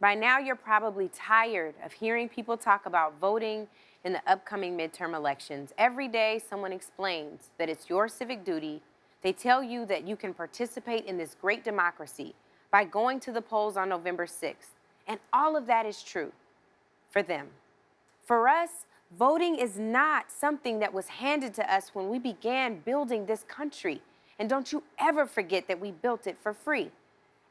By now, you're probably tired of hearing people talk about voting in the upcoming midterm elections. Every day, someone explains that it's your civic duty. They tell you that you can participate in this great democracy by going to the polls on November 6th. And all of that is true for them. For us, voting is not something that was handed to us when we began building this country. And don't you ever forget that we built it for free.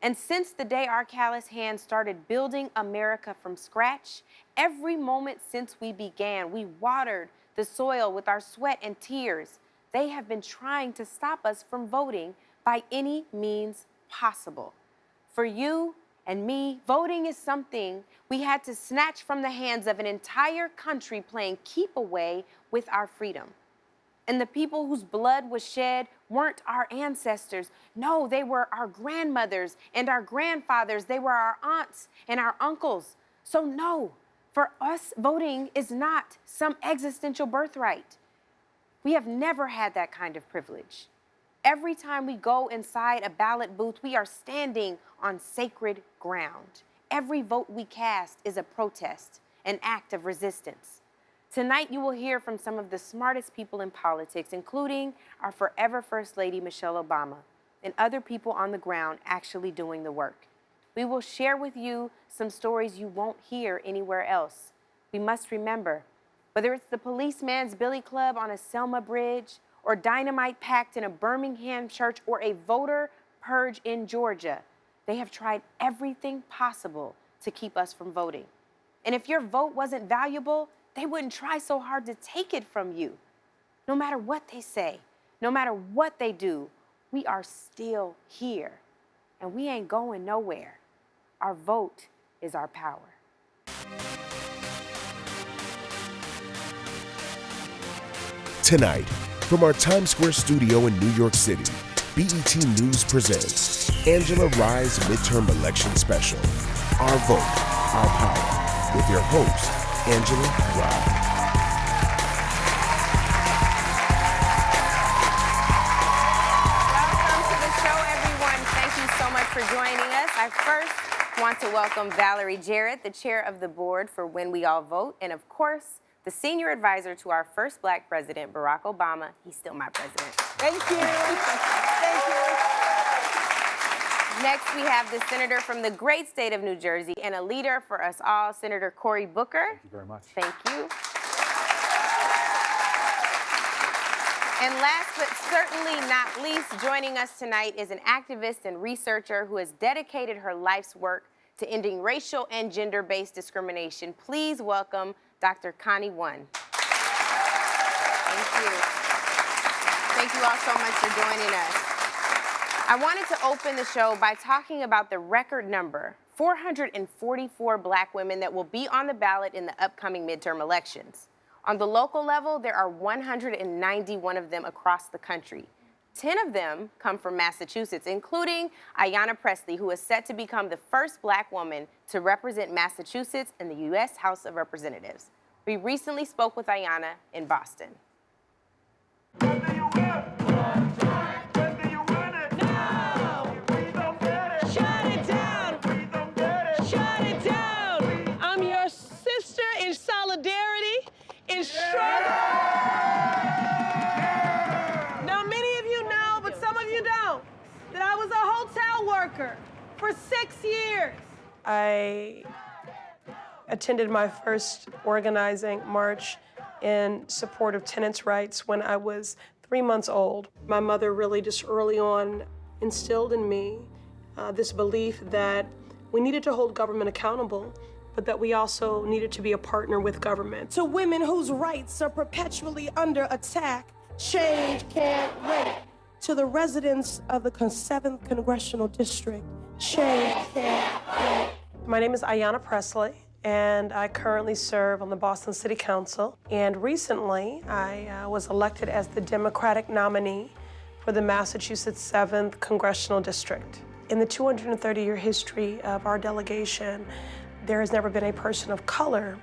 And since the day our callous hands started building America from scratch, every moment since we began, we watered the soil with our sweat and tears. They have been trying to stop us from voting by any means possible. For you and me, voting is something we had to snatch from the hands of an entire country playing keep away with our freedom. And the people whose blood was shed weren't our ancestors. No, they were our grandmothers and our grandfathers. They were our aunts and our uncles. So no, for us, voting is not some existential birthright. We have never had that kind of privilege. Every time we go inside a ballot booth, we are standing on sacred ground. Every vote we cast is a protest, an act of resistance. Tonight, you will hear from some of the smartest people in politics, including our forever First Lady, Michelle Obama, and other people on the ground actually doing the work. We will share with you some stories you won't hear anywhere else. We must remember, whether it's the policeman's billy club on a Selma bridge, or dynamite packed in a Birmingham church, or a voter purge in Georgia, they have tried everything possible to keep us from voting. And if your vote wasn't valuable, they wouldn't try so hard to take it from you. No matter what they say, no matter what they do, we are still here. And we ain't going nowhere. Our vote is our power. Tonight, from our Times Square studio in New York City, BET News presents Angela Rye's Midterm Election Special, Our Vote, Our Power, with your host, Angela Rye. Welcome to the show, everyone. Thank you so much for joining us. I first want to welcome Valerie Jarrett, the chair of the board for When We All Vote, and of course, the senior advisor to our first Black president, Barack Obama. He's still my president. Thank you. Thank you. Next, we have the senator from the great state of New Jersey and a leader for us all, Senator Cory Booker. Thank you very much. Thank you. And last but certainly not least, joining us tonight is an activist and researcher who has dedicated her life's work to ending racial and gender-based discrimination. Please welcome Dr. Connie Won. Thank you. Thank you all so much for joining us. I wanted to open the show by talking about the record number, 444 Black women that will be on the ballot in the upcoming midterm elections. On the local level, there are 191 of them across the country. 10 of them come from Massachusetts, including Ayanna Pressley, who is set to become the first Black woman to represent Massachusetts in the U.S. House of Representatives. We recently spoke with Ayanna in Boston. In struggle. Now, many of you know, but some of you don't, that I was a hotel worker for 6 years. I attended my first organizing march in support of tenants' rights when I was 3 months old. My mother really just early on instilled in me this belief that we needed to hold government accountable, but that we also needed to be a partner with government. To women whose rights are perpetually under attack, change can't wait. To the residents of the 7th Congressional District, change can't wait. My name is Ayanna Pressley, and I currently serve on the Boston City Council. And recently, I was elected as the Democratic nominee for the Massachusetts 7th Congressional District. In the 230-year history of our delegation, there has never been a person of color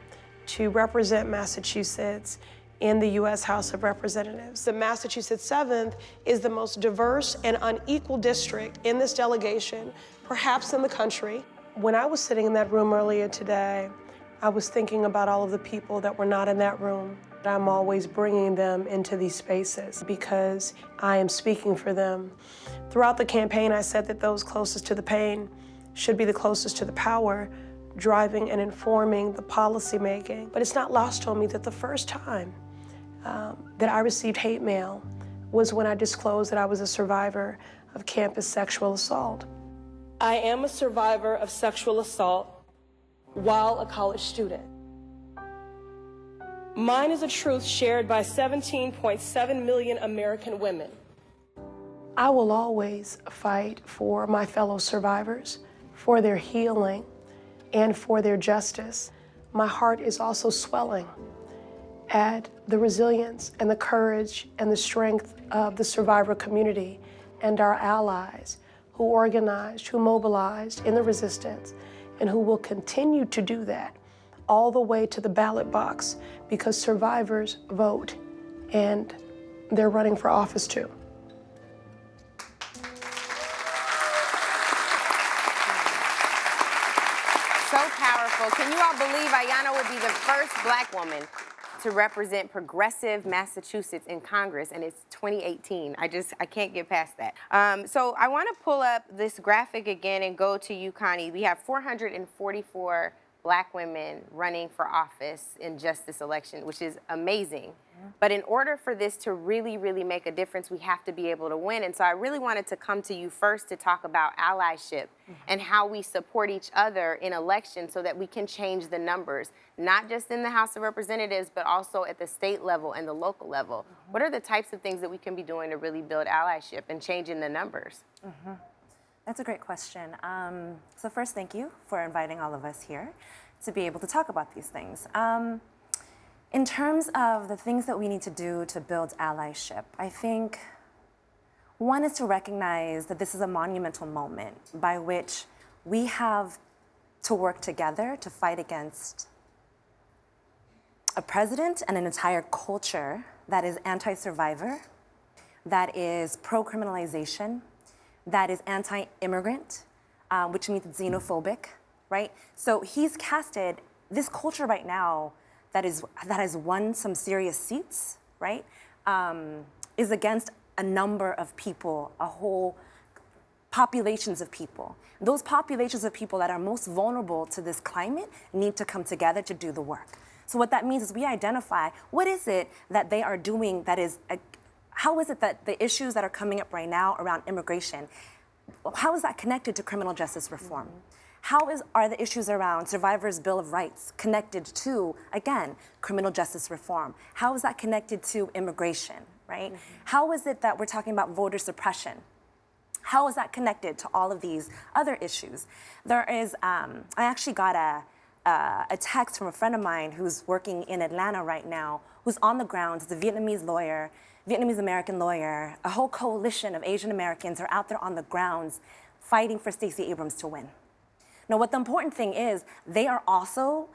to represent Massachusetts in the U.S. House of Representatives. The Massachusetts 7th is the most diverse and unequal district in this delegation, perhaps in the country. When I was sitting in that room earlier today, I was thinking about all of the people that were not in that room. I'm always bringing them into these spaces because I am speaking for them. Throughout the campaign, I said that those closest to the pain should be the closest to the power, driving and informing the policy making. But it's not lost on me that the first time that I received hate mail was when I disclosed that I was a survivor of campus sexual assault. I am a survivor of sexual assault while a college student. Mine is a truth shared by 17.7 million American women. I will always fight for my fellow survivors, for their healing, and for their justice. My heart is also swelling at the resilience and the courage and the strength of the survivor community and our allies who organized, who mobilized in the resistance, and who will continue to do that all the way to the ballot box, because survivors vote and they're running for office too. So powerful. Can you all believe Ayanna will be the first Black woman to represent progressive Massachusetts in Congress, and it's 2018. I can't get past that. So I want to pull up this graphic again and go to you, Connie. We have 444 Black women running for office in just this election, which is amazing. Yeah. But in order for this to really, really make a difference, we have to be able to win. And so I really wanted to come to you first to talk about allyship and how we support each other in elections so that we can change the numbers, not just in the House of Representatives, but also at the state level and the local level. What are the types of things that we can be doing to really build allyship and changing the numbers? That's a great question. So first, thank you for inviting all of us here to be able to talk about these things. In terms of the things that we need to do to build allyship, I think one is to recognize that this is a monumental moment by which we have to work together to fight against a president and an entire culture that is anti-survivor, that is pro-criminalization, that is anti-immigrant, which means xenophobic, right? So he's casted this culture right now that has won some serious seats, right? Is against a number of people, a whole populations of people. Those populations of people that are most vulnerable to this climate need to come together to do the work. So what that means is we identify what is it that they are doing that is, how is it that the issues that are coming up right now around immigration, how is that connected to criminal justice reform? How are the issues around Survivors' Bill of Rights connected to, again, criminal justice reform? How is that connected to immigration, right? How is it that we're talking about voter suppression? How is that connected to all of these other issues? There is, I actually got a text from a friend of mine who's working in Atlanta right now, who's on the ground, is a Vietnamese lawyer, Vietnamese American lawyer. A whole coalition of Asian Americans are out there on the grounds fighting for Stacey Abrams to win. Now, what the important thing is, they are also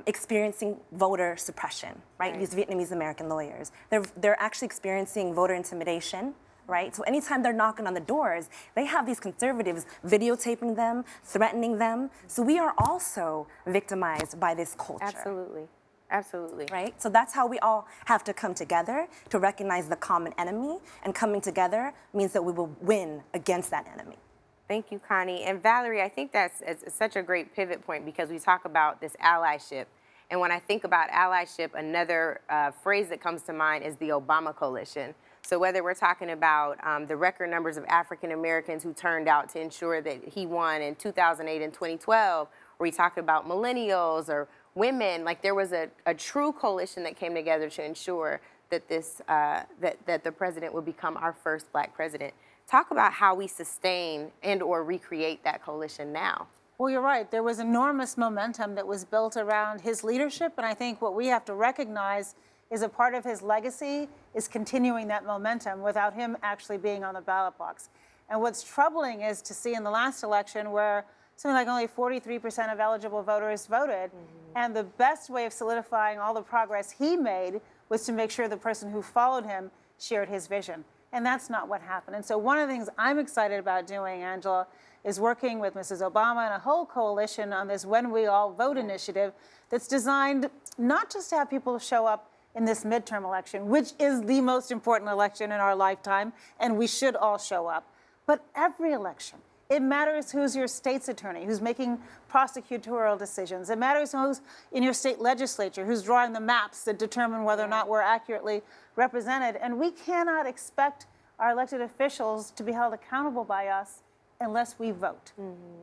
experiencing voter suppression, right? These Vietnamese American lawyers. They're actually experiencing voter intimidation, right? So anytime they're knocking on the doors, they have these conservatives videotaping them, threatening them. So we are also victimized by this culture. Absolutely. Absolutely. Right? So that's how we all have to come together to recognize the common enemy, and coming together means that we will win against that enemy. Thank you, Connie. And Valerie, I think that's such a great pivot point because we talk about this allyship. And when I think about allyship, another phrase that comes to mind is the Obama coalition. So whether we're talking about the record numbers of African Americans who turned out to ensure that he won in 2008 and 2012, or we talk about millennials or women, like there was a true coalition that came together to ensure that this that the president would become our first Black president. Talk about how we sustain and or recreate that coalition now. Well, you're right. There was enormous momentum that was built around his leadership, and I think what we have to recognize is a part of his legacy is continuing that momentum without him actually being on the ballot box. And what's troubling is to see in the last election where something like only 43% of eligible voters voted, and the best way of solidifying all the progress he made was to make sure the person who followed him shared his vision. And that's not what happened. And so one of the things I'm excited about doing, Angela, is working with Mrs. Obama and a whole coalition on this When We All Vote initiative that's designed not just to have people show up in this midterm election, which is the most important election in our lifetime, and we should all show up, but every election. It matters who's your state's attorney, who's making prosecutorial decisions. It matters who's in your state legislature, who's drawing the maps that determine whether or not we're accurately represented. And we cannot expect our elected officials to be held accountable by us unless we vote.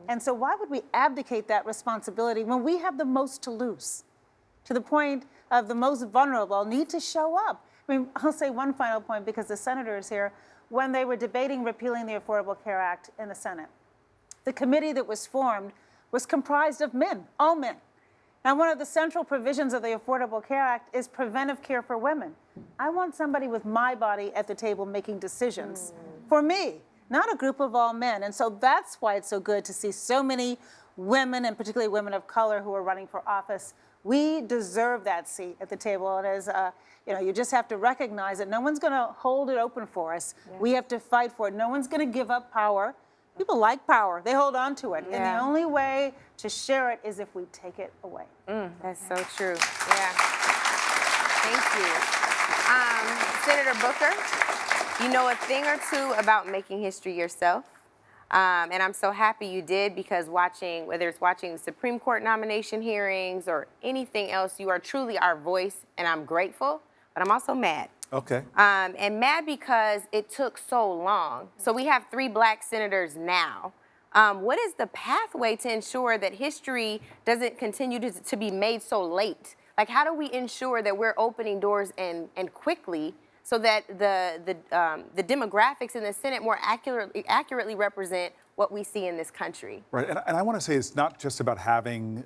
And so why would we abdicate that responsibility when we have the most to lose? To the point of the most vulnerable need to show up. I mean, I'll say one final point because the senator is here. When they were debating repealing the Affordable Care Act in the Senate, the committee that was formed was comprised of men, all men. Now, one of the central provisions of the Affordable Care Act is preventive care for women. I want somebody with my body at the table making decisions for me, not a group of all men. And so that's why it's so good to see so many women, and particularly women of color, who are running for office. We deserve that seat at the table. And as you just have to recognize that no one's going to hold it open for us. We have to fight for it. No one's going to give up power. People like power. They hold on to it. And the only way to share it is if we take it away. That's so true. Yeah. Thank you. Senator Booker, you know a thing or two about making history yourself. And I'm so happy you did, because whether it's watching the Supreme Court nomination hearings or anything else, you are truly our voice, and I'm grateful, but I'm also mad. Okay. And mad because it took so long. So we have 3 black senators now. What is the pathway to ensure that history doesn't continue to be made so late? Like, how do we ensure that we're opening doors and quickly, so that the demographics in the Senate more accurately represent what we see in this country? Right, and I want to say it's not just about having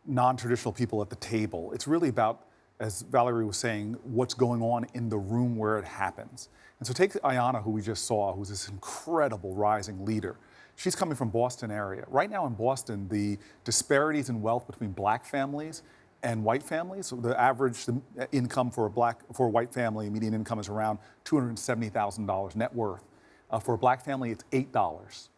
non-traditional people at the table. It's really about, as Valerie was saying, what's going on in the room where it happens. And so take Ayanna, who we just saw, who's this incredible rising leader. She's coming from Boston area. Right now in Boston, the disparities in wealth between black families and white families, so the average income for a white family, median income is around $270,000 net worth. For a black family, it's $8.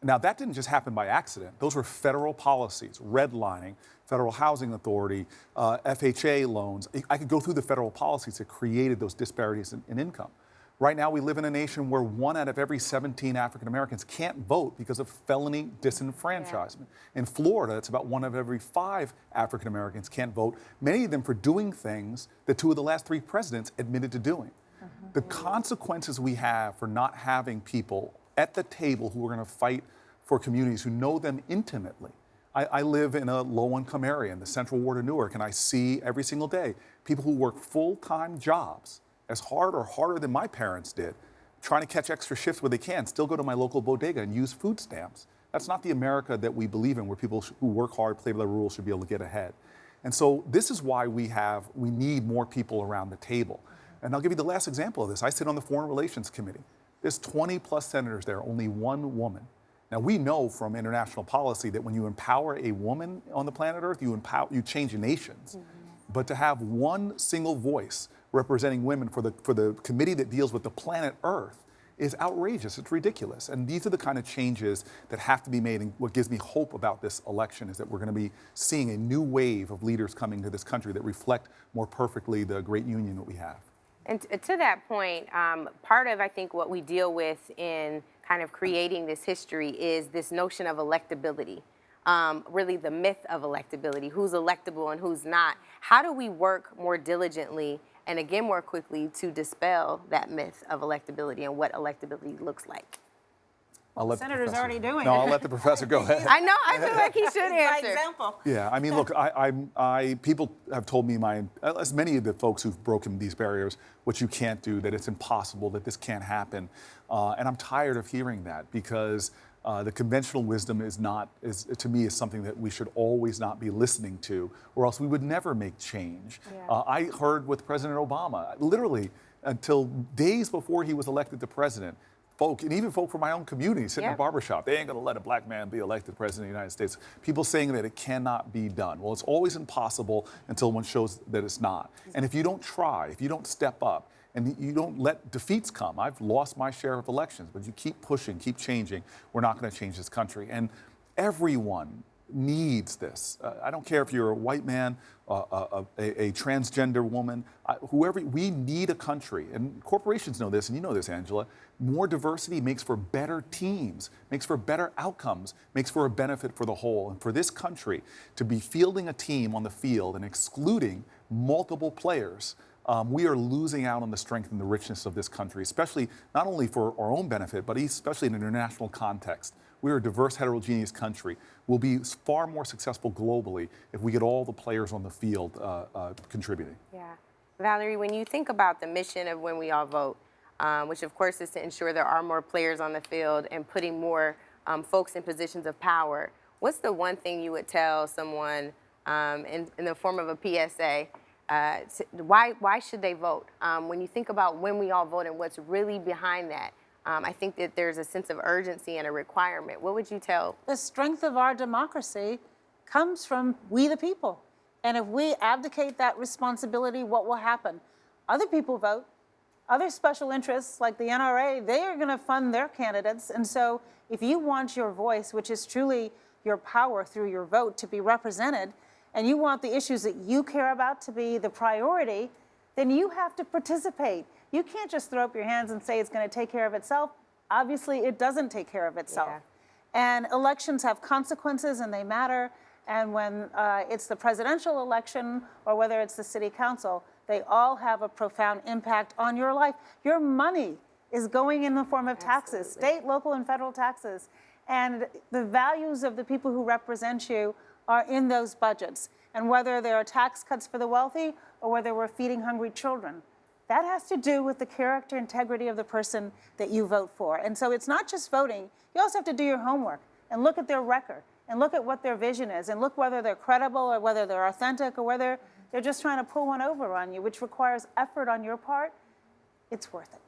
Now, that didn't just happen by accident. Those were federal policies, redlining, Federal Housing Authority, FHA loans. I could go through the federal policies that created those disparities in income. Right now, we live in a nation where 1 out of every 17 African Americans can't vote because of felony disenfranchisement. In Florida, it's about 1 out of every 5 African Americans can't vote, many of them for doing things that 2 of the last 3 presidents admitted to doing. The consequences we have for not having people at the table who are going to fight for communities, who know them intimately. I live in a low-income area in the Central Ward of Newark, and I see every single day people who work full-time jobs, as hard or harder than my parents did, trying to catch extra shifts where they can, still go to my local bodega and use food stamps. That's not the America that we believe in, where people who work hard, play by the rules, should be able to get ahead. And so this is why we need more people around the table. And I'll give you the last example of this. I sit on the Foreign Relations Committee. There's 20 plus senators there, only 1 woman. Now, we know from international policy that when you empower a woman on the planet Earth, you change nations. But to have 1 single voice representing women for the committee that deals with the planet Earth is outrageous. It's ridiculous. And these are the kind of changes that have to be made. And what gives me hope about this election is that we're going to be seeing a new wave of leaders coming to this country that reflect more perfectly the great union that we have. And to that point, part of, I think, what we deal with in kind of creating this history is this notion of electability. Really the myth of electability, who's electable and who's not. How do we work more diligently and again more quickly to dispel that myth of electability and what electability looks like? The senator's already doing it. No, I'll let the professor go ahead. I know, I feel like he should answer. By example. Yeah, I mean, look, people have told me, as many of the folks who've broken these barriers, what you can't do, that it's impossible, that this can't happen. And I'm tired of hearing that, because the conventional wisdom is to me, is something that we should always not be listening to, or else we would never make change. Yeah. I heard with President Obama, literally until days before he was elected to president, and even folk from my own community sitting in a barbershop, they ain't gonna let a black man be elected president of the United States. People saying that it cannot be done. Well, it's always impossible until one shows that it's not. And if you don't try, if you don't step up, And you don't let defeats come. I've lost my share of elections, but you keep pushing, keep changing. We're not going to change this country. And everyone needs this. I don't care if you're a white man, a transgender woman, whoever. We need a country, and corporations know this, and you know this, Angela. More diversity makes for better teams, makes for better outcomes, makes for a benefit for the whole. And for this country to be fielding a team on the field and excluding multiple players, we are losing out on the strength and the richness of this country, especially not only for our own benefit, but especially in an international context. We're a diverse, heterogeneous country. We'll be far more successful globally if we get all the players on the field contributing. Yeah. Valerie, when you think about the mission of When We All Vote, which of course is to ensure there are more players on the field and putting more folks in positions of power, what's the one thing you would tell someone in the form of a PSA? Why should they vote? When you think about when we all vote and what's really behind that, I think that there's a sense of urgency and a requirement. What would you tell? The strength of our democracy comes from we the people. And if we abdicate that responsibility, what will happen? Other people vote. Other special interests like the NRA, they are going to fund their candidates. And so if you want your voice, which is truly your power through your vote, to be represented, and you want the issues that you care about to be the priority, then you have to participate. You can't just throw up your hands and say it's going to take care of itself. Obviously, it doesn't take care of itself. Yeah. And elections have consequences and they matter. And when it's the presidential election or whether it's the city council, they all have a profound impact on your life. Your money is going in the form of taxes, state, local, and federal taxes. And the values of the people who represent you are in those budgets. And whether there are tax cuts for the wealthy or whether we're feeding hungry children, that has to do with the character integrity of the person that you vote for. And so it's not just voting. You also have to do your homework and look at their record and look at what their vision is and look whether they're credible or whether they're authentic or whether they're just trying to pull one over on you, which requires effort on your part. It's worth it.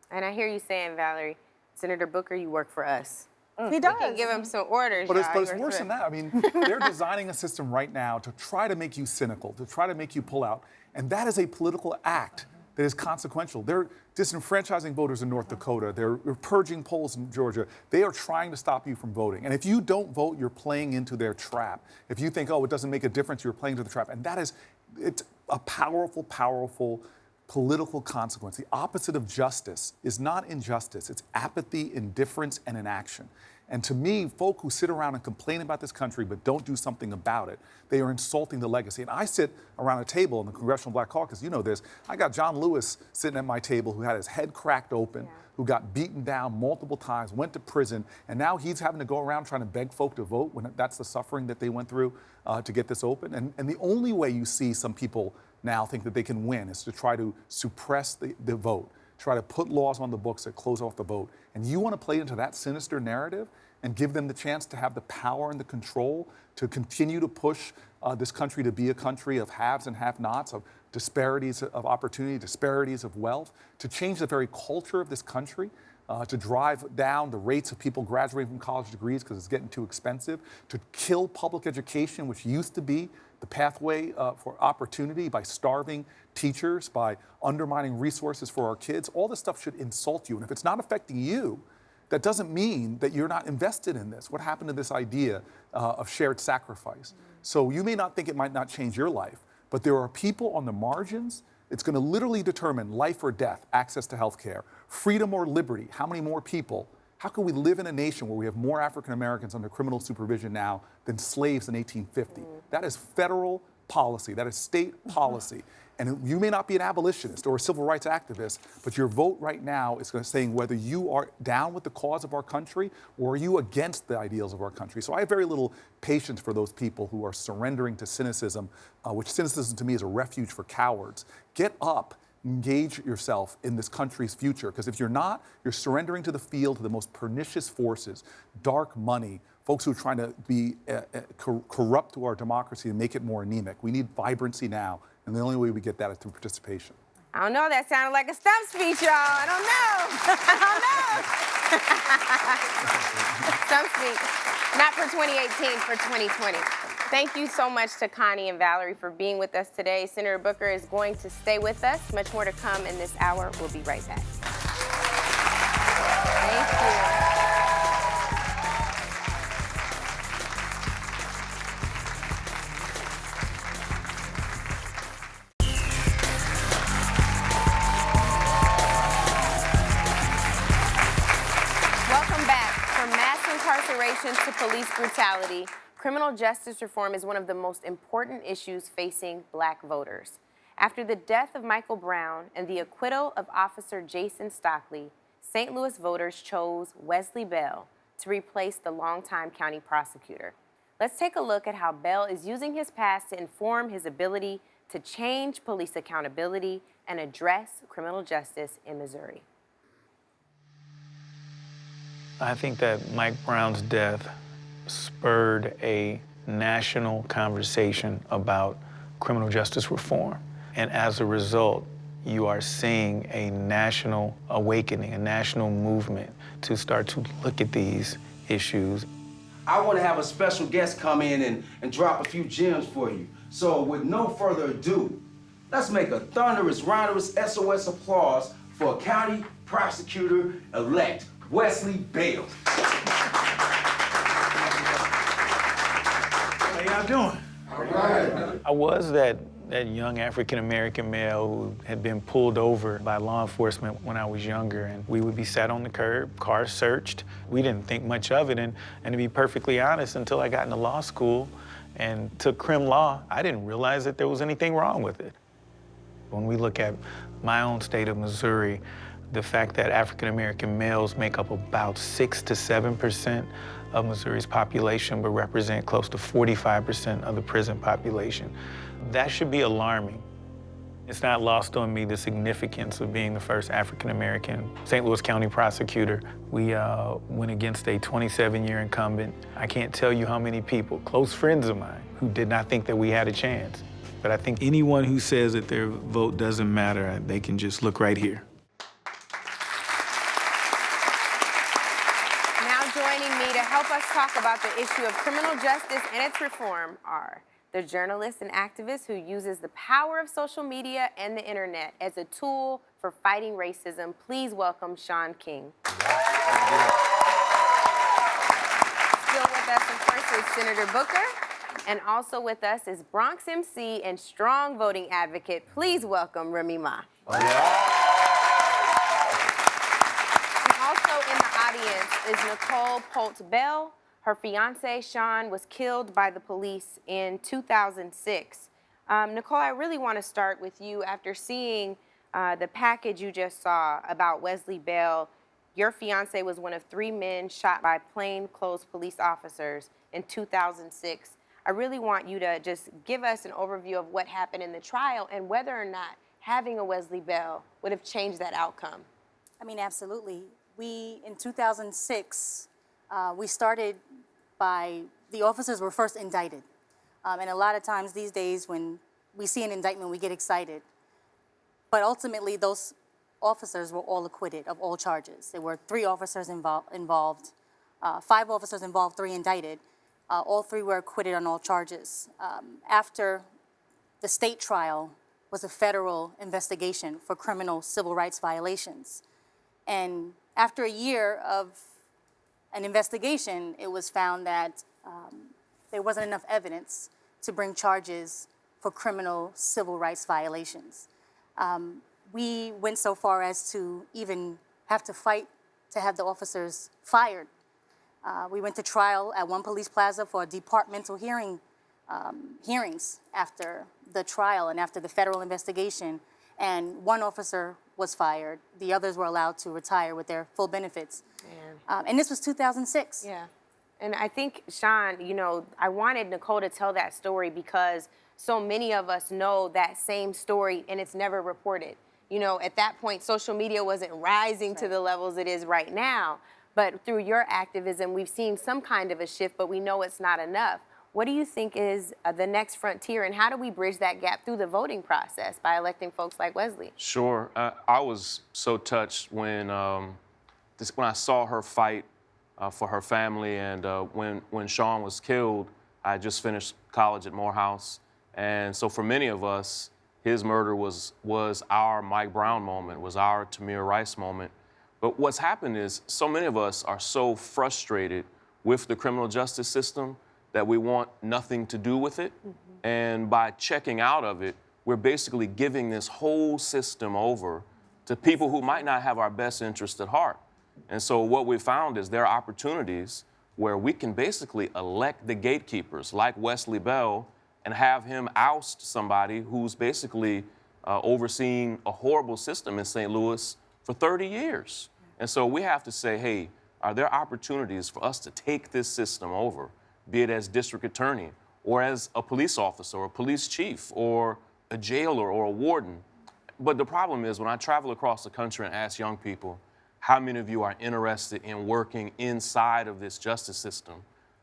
And I hear you saying, Valerie, Senator Booker, you work for us. He does. You can give him some orders. But y'all. it's worse than that. I mean, they're designing a system right now to try to make you cynical, to try to make you pull out. And that is a political act that is consequential. They're disenfranchising voters in North Dakota. They're purging polls in Georgia. They are trying to stop you from voting. And if you don't vote, you're playing into their trap. If you think, oh, it doesn't make a difference, you're playing into the trap. And that is, it's a powerful, powerful political consequence. The opposite of justice is not injustice. It's apathy, indifference, and inaction. And to me, folk who sit around and complain about this country but don't do something about it, they are insulting the legacy. And I sit around a table in the Congressional Black Caucus, you know this. I got John Lewis sitting at my table who had his head cracked open, who got beaten down multiple times, went to prison, and now he's having to go around trying to beg folk to vote when that's the suffering that they went through to get this open. And the only way you see some people now think that they can win is to try to suppress the vote, try to put laws on the books that close off the vote. And you want to play into that sinister narrative and give them the chance to have the power and the control to continue to push this country to be a country of haves and have-nots, of disparities of opportunity, disparities of wealth, to change the very culture of this country, to drive down the rates of people graduating from college degrees because it's getting too expensive, to kill public education, which used to be the pathway for opportunity, by starving teachers, by undermining resources for our kids. All this stuff should insult you. And if it's not affecting you, that doesn't mean that you're not invested in this. What happened to this idea of shared sacrifice? So you may not think it might not change your life, but there are people on the margins. It's going to literally determine life or death, access to health care, freedom or liberty, how many more people. How can we live in a nation where we have more African Americans under criminal supervision now than slaves in 1850? That is federal policy. That is state policy. And you may not be an abolitionist or a civil rights activist, but your vote right now is going to say whether you are down with the cause of our country or are you against the ideals of our country. So I have very little patience for those people who are surrendering to cynicism, which cynicism to me is a refuge for cowards. Get up. Engage yourself in this country's future, because if you're not, you're surrendering to the field to the most pernicious forces, dark money, folks who are trying to be corrupt to our democracy and make it more anemic. We need vibrancy now, and the only way we get that is through participation. I don't know, that sounded like a stump speech, y'all. I don't know. Stump speech. Not for 2018, for 2020. Thank you so much to Connie and Valerie for being with us today. Senator Booker is going to stay with us. Much more to come in this hour. We'll be right back. Thank you. Welcome back. From mass incarceration to police brutality, criminal justice reform is one of the most important issues facing Black voters. After the death of Michael Brown and the acquittal of Officer Jason Stockley, St. Louis voters chose Wesley Bell to replace the longtime county prosecutor. Let's take a look at how Bell is using his past to inform his ability to change police accountability and address criminal justice in Missouri. I think that Mike Brown's death spurred a national conversation about criminal justice reform. And as a result, you are seeing a national awakening, a national movement to start to look at these issues. I want to have a special guest come in and drop a few gems for you. So with no further ado, let's make a thunderous, rounderous SOS applause for County Prosecutor-elect Wesley Bell. How y'all doing? All right. I was that young African-American male who had been pulled over by law enforcement when I was younger, and we would be sat on the curb, cars searched. We didn't think much of it, and to be perfectly honest, until I got into law school and took crim law, I didn't realize that there was anything wrong with it. When we look at my own state of Missouri, the fact that African-American males make up about 6 to 7% of Missouri's population, but represent close to 45% of the prison population, that should be alarming. It's not lost on me the significance of being the first African-American St. Louis County prosecutor. We went against a 27-year incumbent. I can't tell you how many people, close friends of mine, who did not think that we had a chance. But I think anyone who says that their vote doesn't matter, they can just look right here. Joining me to help us talk about the issue of criminal justice and its reform are the journalist and activist who uses the power of social media and the internet as a tool for fighting racism. Please welcome Shaun King. Still with us, of course, is Senator Booker. And also with us is Bronx MC and strong voting advocate. Please welcome Remy Ma. Also in the audience is Nicole Polt-Bell. Her fiance, Sean, was killed by the police in 2006. Nicole, I really want to start with you. After seeing the package you just saw about Wesley Bell, your fiance was one of 3 men shot by plainclothes police officers in 2006. I really want you to just give us an overview of what happened in the trial and whether or not having a Wesley Bell would have changed that outcome. I mean, absolutely. In 2006, we started by, the officers were first indicted. And a lot of times these days when we see an indictment, we get excited. But ultimately, those officers were all acquitted of all charges. There were 3 officers involved, 5 officers involved, 3 indicted. All 3 were acquitted on all charges. After the state trial was a federal investigation for criminal civil rights violations. And after a year of an investigation, it was found that there wasn't enough evidence to bring charges for criminal civil rights violations. We went so far as to even have to fight to have the officers fired. We went to trial at one police plaza for departmental hearings after the trial and after the federal investigation, and 1 officer was fired. The others were allowed to retire with their full benefits. And this was 2006. Yeah. And I think, Shaun, you know, I wanted Nicole to tell that story because so many of us know that same story and it's never reported. You know, at that point, social media wasn't rising to the levels it is right now. But through your activism, we've seen some kind of a shift, but we know it's not enough. What do you think is the next frontier, and how do we bridge that gap through the voting process by electing folks like Wesley? Sure. I was so touched when I saw her fight for her family, and when Sean was killed, I just finished college at Morehouse. And so for many of us, his murder was our Mike Brown moment, was our Tamir Rice moment. But what's happened is so many of us are so frustrated with the criminal justice system that we want nothing to do with it. And by checking out of it, we're basically giving this whole system over to people who might not have our best interest at heart. And so what we found is there are opportunities where we can basically elect the gatekeepers like Wesley Bell and have him oust somebody who's basically overseeing a horrible system in St. Louis for 30 years. And so we have to say, hey, are there opportunities for us to take this system over, be it as district attorney or as a police officer or a police chief or a jailer or a warden? But the problem is when I travel across the country and ask young people, how many of you are interested in working inside of this justice system?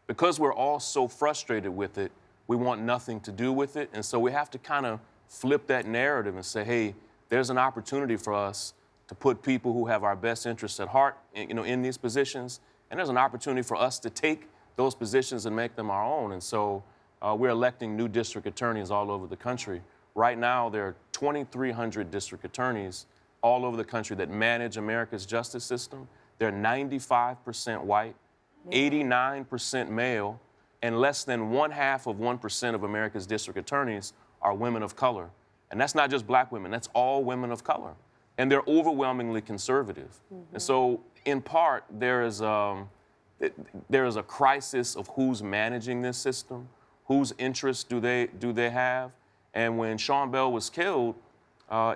Because we're all so frustrated with it, we want nothing to do with it. And so we have to kind of flip that narrative and say, hey, there's an opportunity for us to put people who have our best interests at heart, in these positions. And there's an opportunity for us to take those positions and make them our own. And so we're electing new district attorneys all over the country. Right now, there are 2,300 district attorneys all over the country that manage America's justice system. They're 95% white, 89% male, and less than 0.5% of America's district attorneys are women of color. And that's not just black women, that's all women of color. And they're overwhelmingly conservative. And so, in part, there is a crisis of who's managing this system, whose interests do they have. And when Sean Bell was killed,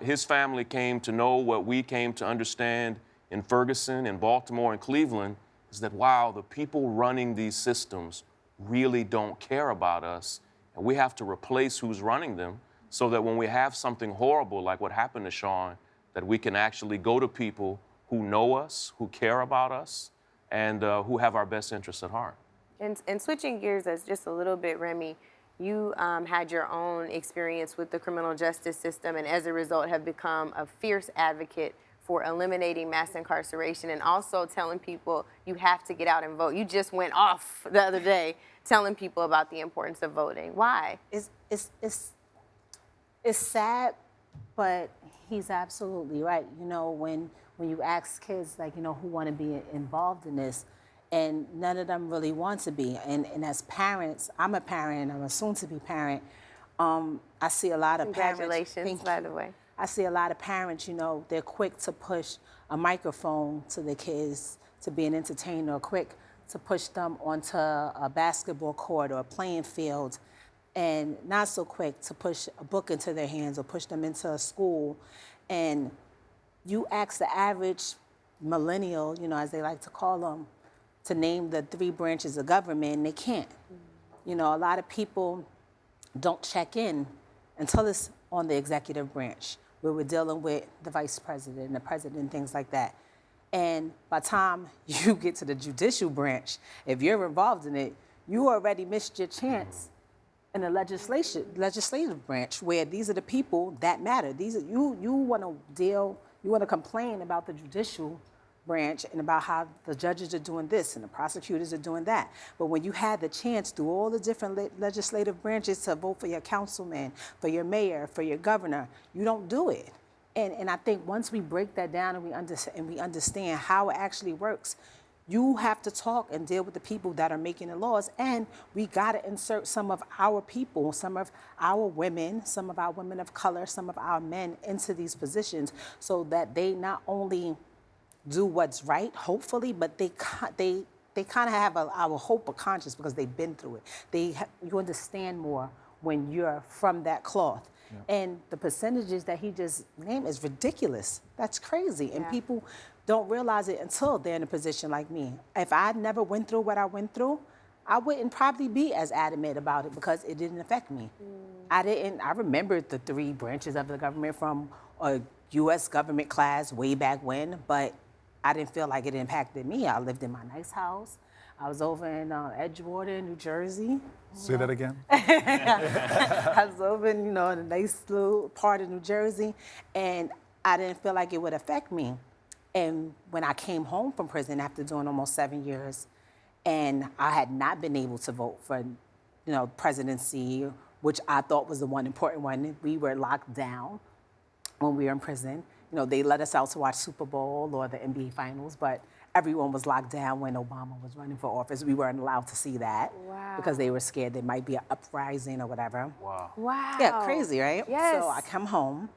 his family came to know what we came to understand in Ferguson, in Baltimore, and Cleveland, is that, wow, the people running these systems really don't care about us. And we have to replace who's running them so that when we have something horrible like what happened to Sean, that we can actually go to people who know us, who care about us, and who have our best interests at heart. And switching gears as just a little bit, Remy, you had your own experience with the criminal justice system and as a result have become a fierce advocate for eliminating mass incarceration and also telling people you have to get out and vote. You just went off the other day telling people about the importance of voting. Why? It's sad, but he's absolutely right. When you ask kids, who want to be involved in this, and none of them really want to be. And as parents, I'm a parent, I'm a soon-to-be parent, I see a lot of Congratulations, by the way. I see a lot of parents, they're quick to push a microphone to the kids to be an entertainer, or quick to push them onto a basketball court or a playing field, and not so quick to push a book into their hands or push them into a school. And you ask the average millennial, as they like to call them, to name the 3 branches of government, and they can't. A lot of people don't check in until it's on the executive branch, where we're dealing with the vice president and the president and things like that. And by the time you get to the judicial branch, if you're involved in it, you already missed your chance in the legislative branch, where these are the people that matter. These are you want to complain about the judicial branch and about how the judges are doing this and the prosecutors are doing that. But when you had the chance through all the different legislative branches to vote for your councilman, for your mayor, for your governor, you don't do it. And I think once we break that down and we understand how it actually works, you have to talk and deal with the people that are making the laws. And we got to insert some of our people, some of our women, some of our women of color, some of our men into these positions so that they not only do what's right, hopefully, but they kind of have our hope of conscience because they've been through it. You understand more when you're from that cloth. Yeah. And the percentages that he just named is ridiculous. That's crazy. Yeah. And people don't realize it until they're in a position like me. If I never went through what I went through, I wouldn't probably be as adamant about it because it didn't affect me. I remembered the 3 branches of the government from a U.S. government class way back when, but I didn't feel like it impacted me. I lived in my nice house. I was over in Edgewater, New Jersey. Say that again. I was over in, in a nice little part of New Jersey, and I didn't feel like it would affect me. And when I came home from prison after doing almost 7 years, and I had not been able to vote for presidency, which I thought was the one important one. We were locked down when we were in prison. They let us out to watch Super Bowl or the NBA Finals, but everyone was locked down when Obama was running for office. We weren't allowed to see that because they were scared there might be an uprising or whatever. Wow. Wow. Yeah, crazy, right? Yes. So I come home,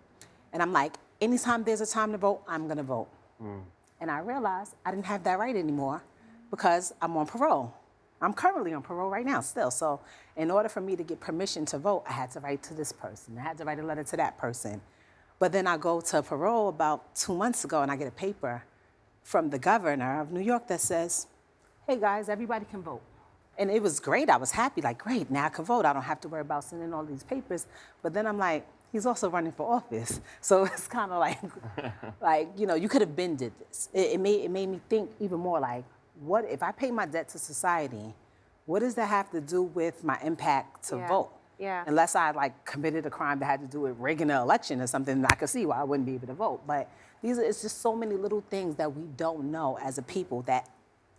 and I'm like, anytime there's a time to vote, I'm gonna vote. And I realized I didn't have that right anymore because I'm on parole. I'm currently on parole right now still. So in order for me to get permission to vote, I had to write to this person. I had to write a letter to that person. But then I go to parole about 2 months ago and I get a paper from the governor of New York that says, hey guys, everybody can vote. And it was great. I was happy, like, great, now I can vote. I don't have to worry about sending all these papers. But then I'm like, he's also running for office. So it's kind of like, you could have been did this. It made me think even more like, what if I pay my debt to society, what does that have to do with my impact to vote? Yeah. Unless I committed a crime that had to do with rigging an election or something, I could see why I wouldn't be able to vote. But it's just so many little things that we don't know as a people that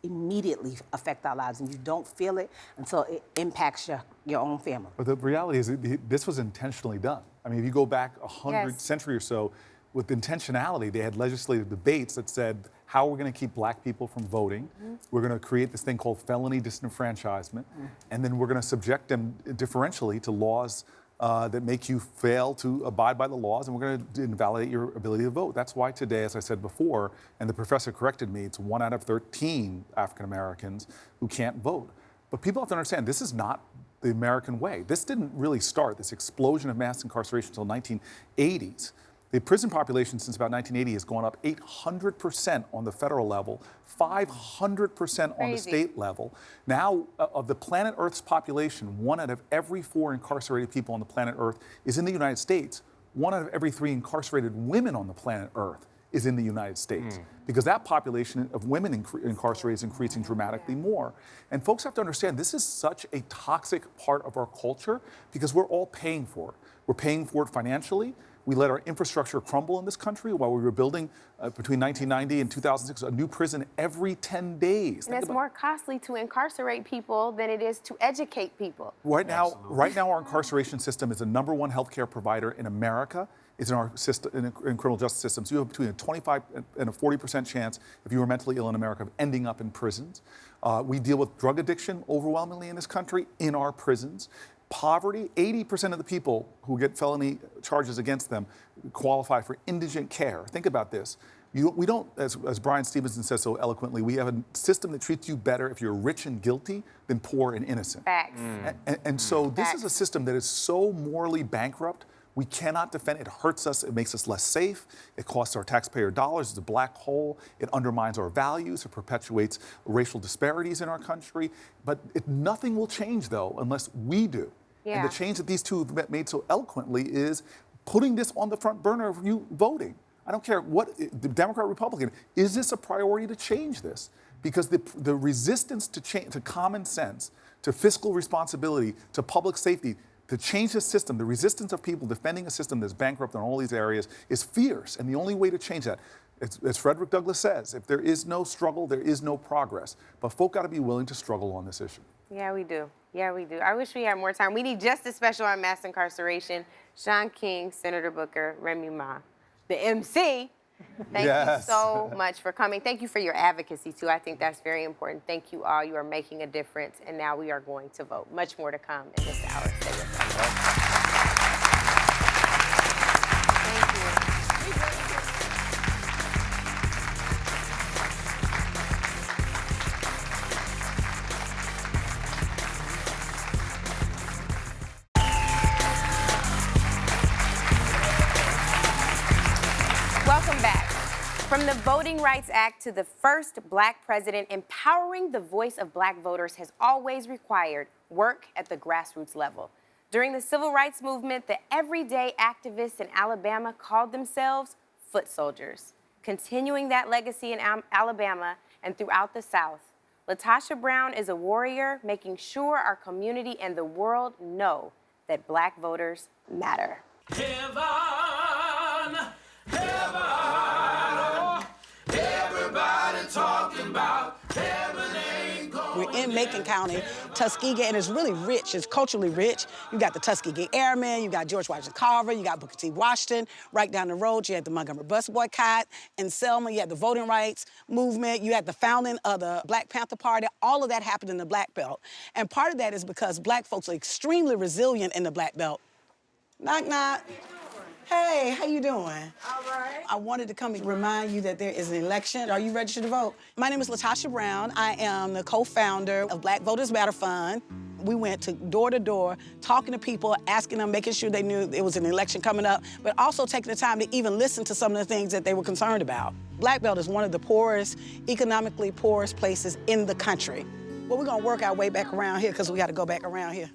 immediately affect our lives, and you don't feel it until it impacts your own family. But the reality is this was intentionally done. I mean, if you go back a century or so, with intentionality, they had legislative debates that said, how are we going to keep black people from voting? We're going to create this thing called felony disenfranchisement, and then we're going to subject them differentially to laws that make you fail to abide by the laws, and we're going to invalidate your ability to vote. That's why today, as I said before, and the professor corrected me, it's 1 out of 13 African Americans who can't vote. But people have to understand, this is not the American way. This didn't really start, this explosion of mass incarceration until 1980s. The prison population since about 1980 has gone up 800% on the federal level, 500% on the state level. Now, of the planet Earth's population, 1 out of every 4 incarcerated people on the planet Earth is in the United States. 1 out of every 3 incarcerated women on the planet Earth is in the United States, because that population of women incarcerated is increasing dramatically more. And folks have to understand, this is such a toxic part of our culture because we're all paying for it. We're paying for it financially. We let our infrastructure crumble in this country while we were building, between 1990 and 2006, a new prison every 10 days. And it's more costly to incarcerate people than it is to educate people. Right now, our incarceration system is the #1 healthcare provider in America. It's in our system, in criminal justice system. So you have between a 25 and a 40% chance, if you were mentally ill in America, of ending up in prisons. We deal with drug addiction overwhelmingly in this country in our prisons. Poverty, 80% of the people who get felony charges against them qualify for indigent care. Think about this. We don't, as Brian Stevenson says so eloquently, we have a system that treats you better if you're rich and guilty than poor and innocent. Facts. And so this is a system that is so morally bankrupt, we cannot defend it. It hurts us. It makes us less safe. It costs our taxpayer dollars. It's a black hole. It undermines our values. It perpetuates racial disparities in our country. But nothing will change, though, unless we do. And the change that these two have made so eloquently is putting this on the front burner of you voting. I don't care what, the Democrat, Republican, is this a priority to change this? Because the resistance to common sense, to fiscal responsibility, to public safety, to change the system, the resistance of people defending a system that's bankrupt in all these areas is fierce. And the only way to change that, as Frederick Douglass says, if there is no struggle, there is no progress. But folk got to be willing to struggle on this issue. Yeah, we do. Yeah, we do. I wish we had more time. We need Justice Special on mass incarceration. Sean King, Senator Booker, Remy Ma, the MC. Thank you so much for coming. Thank you for your advocacy, too. I think that's very important. Thank you all. You are making a difference, and now we are going to vote. Much more to come in this hour. Stay with us. Thank you. Welcome back. From the Voting Rights Act to the first black president, empowering the voice of black voters has always required work at the grassroots level. During the civil rights movement, the everyday activists in Alabama called themselves foot soldiers. Continuing that legacy in Alabama and throughout the South, LaTosha Brown is a warrior making sure our community and the world know that black voters matter. Heaven, oh, everybody talking about heaven ain't going. We're in in Macon County, Tuskegee, and it's really rich. It's culturally rich. You got the Tuskegee Airmen, you got George Washington Carver, you got Booker T. Washington. Right down the road, you had the Montgomery bus boycott. In Selma, you had the voting rights movement. You had the founding of the Black Panther Party. All of that happened in the Black Belt. And part of that is because Black folks are extremely resilient in the Black Belt. Knock, knock. Hey, how you doing? All right. I wanted to come and remind you that there is an election. Are you registered to vote? My name is Latasha Brown. I am the co-founder of Black Voters Matter Fund. We went to door, talking to people, asking them, making sure they knew there was an election coming up, but also taking the time to even listen to some of the things that they were concerned about. Black Belt is one of the poorest, economically poorest places in the country. Well, we're gonna work our way back around here because we gotta go back around here.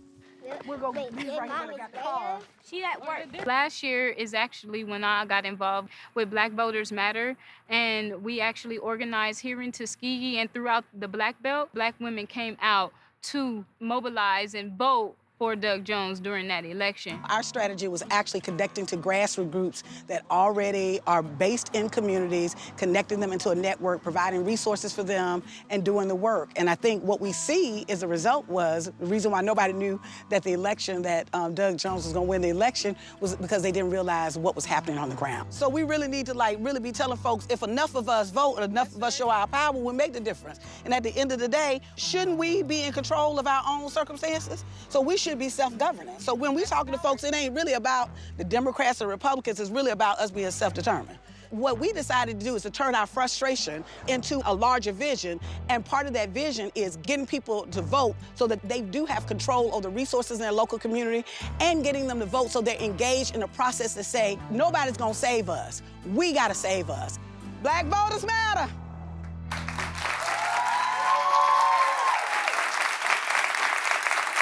We're gonna be right here. Got the car. She at work. Last year is actually when I got involved with Black Voters Matter, and we actually organized here in Tuskegee and throughout the Black Belt. Black women came out to mobilize and vote for Doug Jones during that election. Our strategy was actually connecting to grassroots groups that already are based in communities, connecting them into a network, providing resources for them, and doing the work. And I think what we see as a result was, the reason why nobody knew that the election, that Doug Jones was gonna win the election, was because they didn't realize what was happening on the ground. So we really need to really be telling folks, if enough of us vote, enough of us show our power, we'll make the difference. And at the end of the day, shouldn't we be in control of our own circumstances? So we should be self-governing. So when we're talking to folks, it ain't really about the Democrats or Republicans, it's really about us being self-determined. What we decided to do is to turn our frustration into a larger vision, and part of that vision is getting people to vote so that they do have control over the resources in their local community, and getting them to vote so they're engaged in a process to say, nobody's gonna save us, we gotta save us. Black Voters Matter.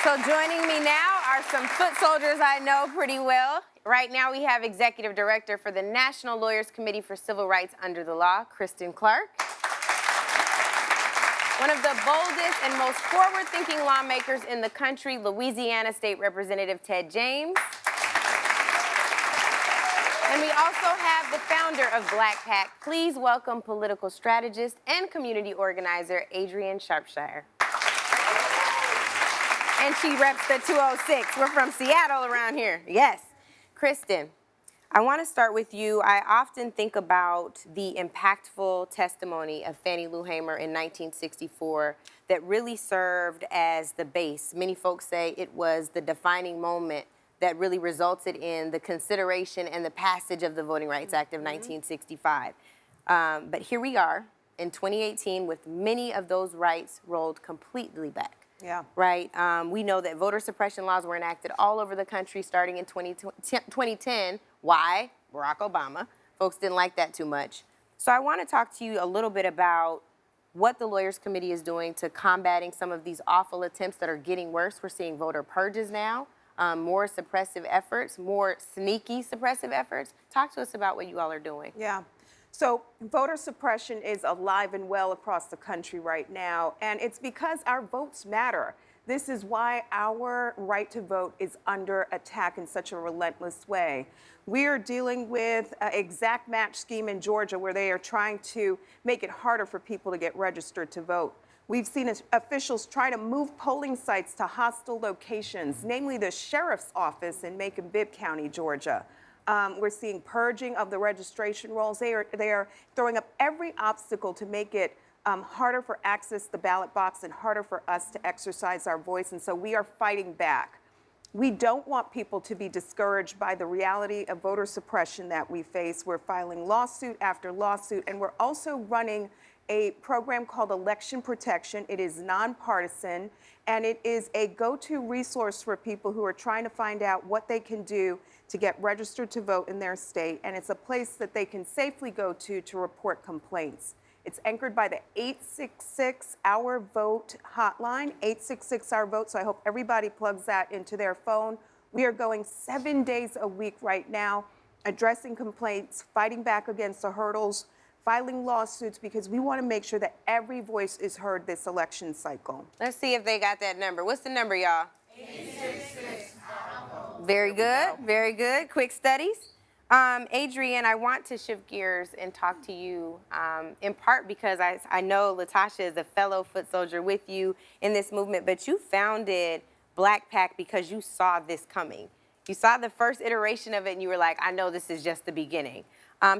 So joining me now are some foot soldiers I know pretty well. Right now we have Executive Director for the National Lawyers Committee for Civil Rights Under the Law, Kristen Clarke. One of the boldest and most forward-thinking lawmakers in the country, Louisiana State Representative Ted James. And we also have the founder of Black PAC. Please welcome political strategist and community organizer, Adrienne Sharpshire. And she reps the 206. We're from Seattle around here. Yes. Kristen, I want to start with you. I often think about the impactful testimony of Fannie Lou Hamer in 1964 that really served as the base. Many folks say it was the defining moment that really resulted in the consideration and the passage of the Voting Rights Act of 1965. But here we are in 2018 with many of those rights rolled completely back. Yeah. Right? We know that voter suppression laws were enacted all over the country starting in 2010. Why? Barack Obama. Folks didn't like that too much. So I want to talk to you a little bit about what the Lawyers Committee is doing to combating some of these awful attempts that are getting worse. We're seeing voter purges now, more suppressive efforts, more sneaky suppressive efforts. Talk to us about what you all are doing. Yeah. So voter suppression is alive and well across the country right now, and it's because our votes matter. This is why our right to vote is under attack in such a relentless way. We are dealing with an exact match scheme in Georgia where they are trying to make it harder for people to get registered to vote. We've seen officials try to move polling sites to hostile locations, namely the sheriff's office in Macon-Bibb County, Georgia. We're seeing purging of the registration rolls. They are throwing up every obstacle to make it harder for access to the ballot box and harder for us to exercise our voice. And so we are fighting back. We don't want people to be discouraged by the reality of voter suppression that we face. We're filing lawsuit after lawsuit, and we're also running a program called Election Protection. It is nonpartisan, and it is a go-to resource for people who are trying to find out what they can do to get registered to vote in their state, and it's a place that they can safely go to report complaints. It's anchored by the 866 Our Vote hotline, 866 Our Vote, so I hope everybody plugs that into their phone. We are going 7 days a week right now, addressing complaints, fighting back against the hurdles, filing lawsuits, because we want to make sure that every voice is heard this election cycle. Let's see if they got that number. What's the number, y'all? 866. Very good, very good. Quick studies. Adrienne, I want to shift gears and talk to you in part because I know Latasha is a fellow foot soldier with you in this movement, but you founded Black PAC because you saw this coming. You saw the first iteration of it and you were like, I know this is just the beginning.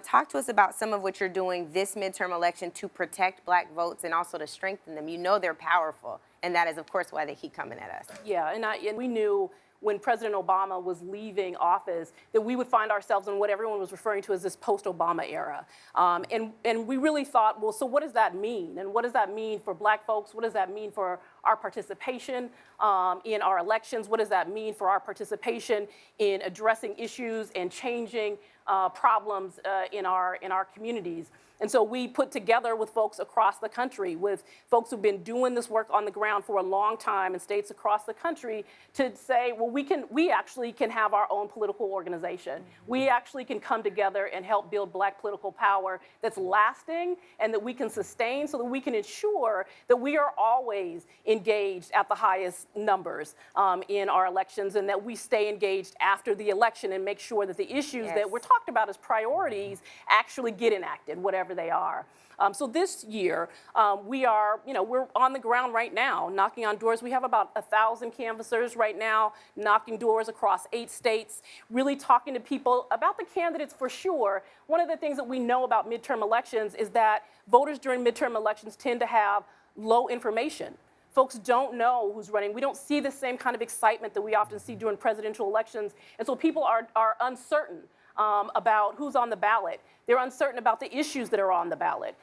Talk to us about some of what you're doing this midterm election to protect Black votes and also to strengthen them. You know they're powerful, and that is, of course, why they keep coming at us. Yeah, and we knew when President Obama was leaving office that we would find ourselves in what everyone was referring to as this post-Obama era. And we really thought, well, so what does that mean? And what does that mean for Black folks? What does that mean for our participation in our elections? What does that mean for our participation in addressing issues and changing problems in our communities? And so we put together with folks across the country, with folks who've been doing this work on the ground for a long time in states across the country, to say, well, we actually can have our own political organization. Mm-hmm. We actually can come together and help build Black political power that's lasting and that we can sustain so that we can ensure that we are always engaged at the highest numbers in our elections, and that we stay engaged after the election and make sure that the issues that were talked about as priorities actually get enacted, whatever they are. So this year, we're on the ground right now, knocking on doors. We have about 1,000 canvassers right now, knocking doors across 8 states, really talking to people about the candidates for sure. One of the things that we know about midterm elections is that voters during midterm elections tend to have low information. Folks don't know who's running. We don't see the same kind of excitement that we often see during presidential elections. And so people are uncertain about who's on the ballot. They're uncertain about the issues that are on the ballot.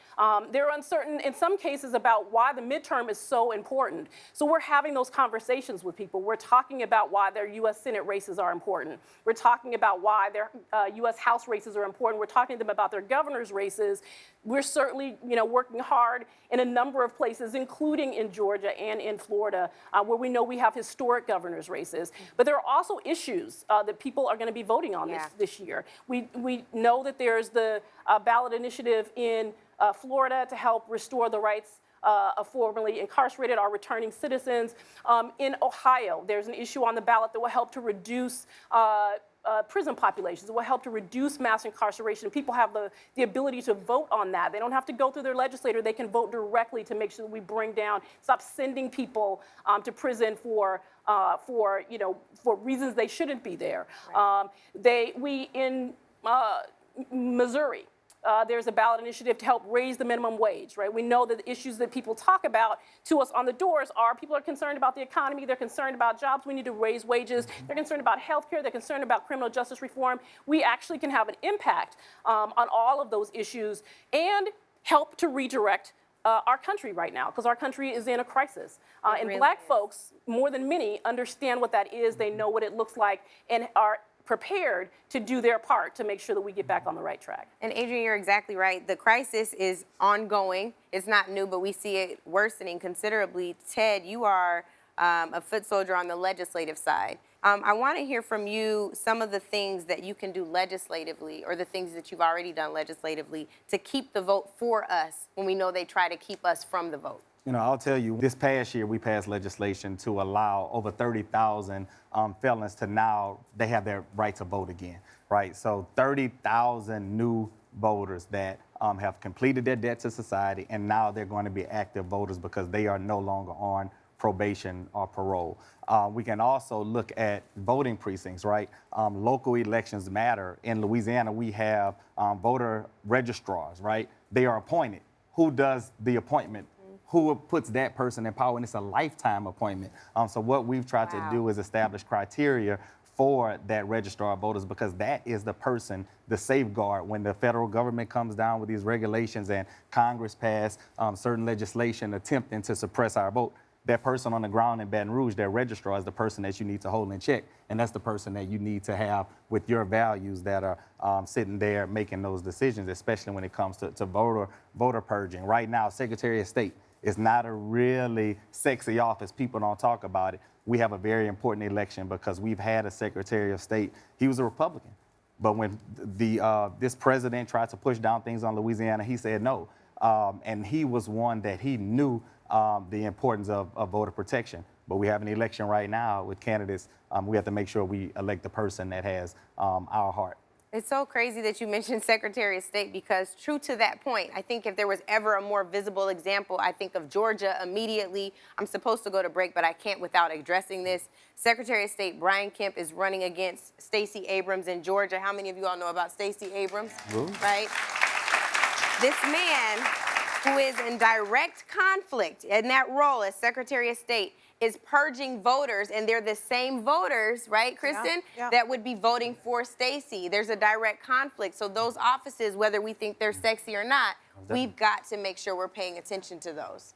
They're uncertain in some cases about why the midterm is so important. So we're having those conversations with people. We're talking about why their U.S. Senate races are important. We're talking about why their U.S. House races are important. We're talking to them about their governor's races. We're certainly, working hard in a number of places, including in Georgia and in Florida, where we know we have historic governor's races. But there are also issues that people are going to be voting on this year. We know that there's the ballot initiative in Florida to help restore the rights of formerly incarcerated, our returning citizens. In Ohio, there's an issue on the ballot that will help to reduce prison populations. It will help to reduce mass incarceration. People have the ability to vote on that. They don't have to go through their legislator. They can vote directly to make sure that we bring down, stop sending people to prison for reasons they shouldn't be there. Right. In Missouri, there's a ballot initiative to help raise the minimum wage, right? We know that the issues that people talk about to us on the doors are people are concerned about the economy, they're concerned about jobs, we need to raise wages, they're concerned about healthcare, they're concerned about criminal justice reform. We actually can have an impact on all of those issues and help to redirect our country right now, because our country is in a crisis. And really Black folks, more than many, understand what that is, they know what it looks like, and are prepared to do their part to make sure that we get back on the right track. And Adrienne, you're exactly right. The crisis is ongoing. It's not new, but we see it worsening considerably. Ted, you are a foot soldier on the legislative side. I want to hear from you some of the things that you can do legislatively, or the things that you've already done legislatively, to keep the vote for us when we know they try to keep us from the vote. I'll tell you, this past year we passed legislation to allow over 30,000 felons to now, they have their right to vote again, right? So 30,000 new voters that have completed their debt to society, and now they're going to be active voters because they are no longer on probation or parole. We can also look at voting precincts, right? Local elections matter. In Louisiana, we have voter registrars, right? They are appointed. Who does the appointment? Who puts that person in power? And it's a lifetime appointment. So what we've tried to do is establish criteria for that registrar of voters, because that is the person, the safeguard when the federal government comes down with these regulations and Congress pass certain legislation attempting to suppress our vote. That person on the ground in Baton Rouge, their registrar, is the person that you need to hold in check. And that's the person that you need to have with your values that are sitting there making those decisions, especially when it comes to voter purging. Right now, Secretary of State is not a really sexy office. People don't talk about it. We have a very important election because we've had a Secretary of State. He was a Republican. But when this president tried to push down things on Louisiana, he said no. And he was one that he knew the importance of voter protection. But we have an election right now with candidates. We have to make sure we elect the person that has our heart. It's so crazy that you mentioned Secretary of State because true to that point, I think if there was ever a more visible example, I think of Georgia immediately. I'm supposed to go to break, but I can't without addressing this. Secretary of State Brian Kemp is running against Stacey Abrams in Georgia. How many of you all know about Stacey Abrams? Ooh. Right? This man, who is in direct conflict in that role as Secretary of State, is purging voters, and they're the same voters, right, Kristen, that would be voting for Stacey. There's a direct conflict. So those offices, whether we think they're sexy or not, we've got to make sure we're paying attention to those.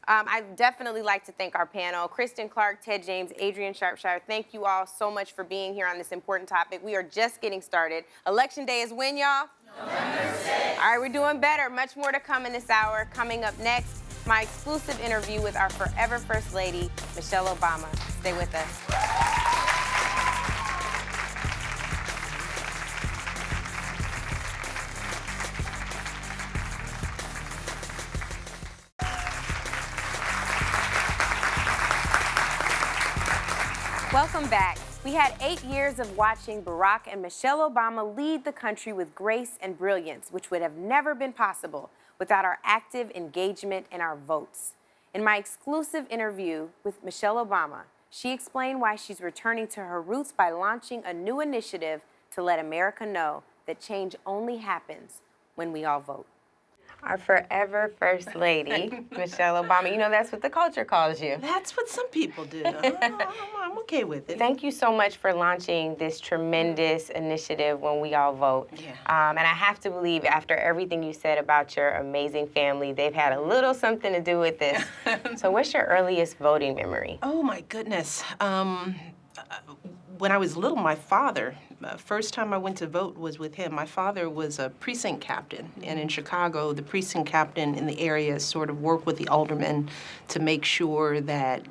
I'd definitely like to thank our panel, Kristen Clark, Ted James, Adrian Sharpshire. Thank you all so much for being here on this important topic. We are just getting started. Election day is when, y'all? November 6th. All right, we're doing better. Much more to come in this hour. Coming up next, my exclusive interview with our forever First Lady, Michelle Obama. Stay with us. Welcome back. We had 8 years of watching Barack and Michelle Obama lead the country with grace and brilliance, which would have never been possible without our active engagement and our votes. In my exclusive interview with Michelle Obama, she explained why she's returning to her roots by launching a new initiative to let America know that change only happens when we all vote. Our forever First Lady, Michelle Obama. You know, that's what the culture calls you. That's what some people do. I'm okay with it. Thank you so much for launching this tremendous initiative When We All Vote. Yeah. And I have to believe, after everything you said about your amazing family, they've had a little something to do with this. So what's your earliest voting memory? Oh, my goodness. When I was little, my father, first time I went to vote was with him. My father was a precinct captain, and in Chicago, the precinct captain in the area sort of worked with the aldermen to make sure that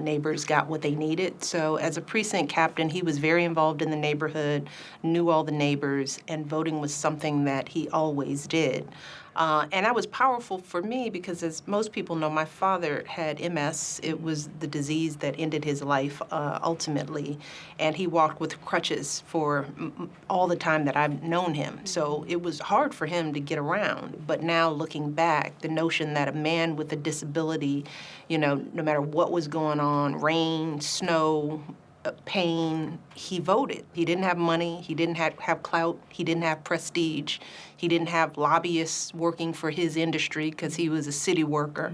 neighbors got what they needed. So as a precinct captain, he was very involved in the neighborhood, knew all the neighbors, and voting was something that he always did. And that was powerful for me because, as most people know, my father had MS. It was the disease that ended his life ultimately, and he walked with crutches for all the time that I've known him. So it was hard for him to get around. But now looking back, the notion that a man with a disability, you know, no matter what was going on, rain, snow, pain, he voted. He didn't have money, he didn't have clout, he didn't have prestige, he didn't have lobbyists working for his industry because he was a city worker.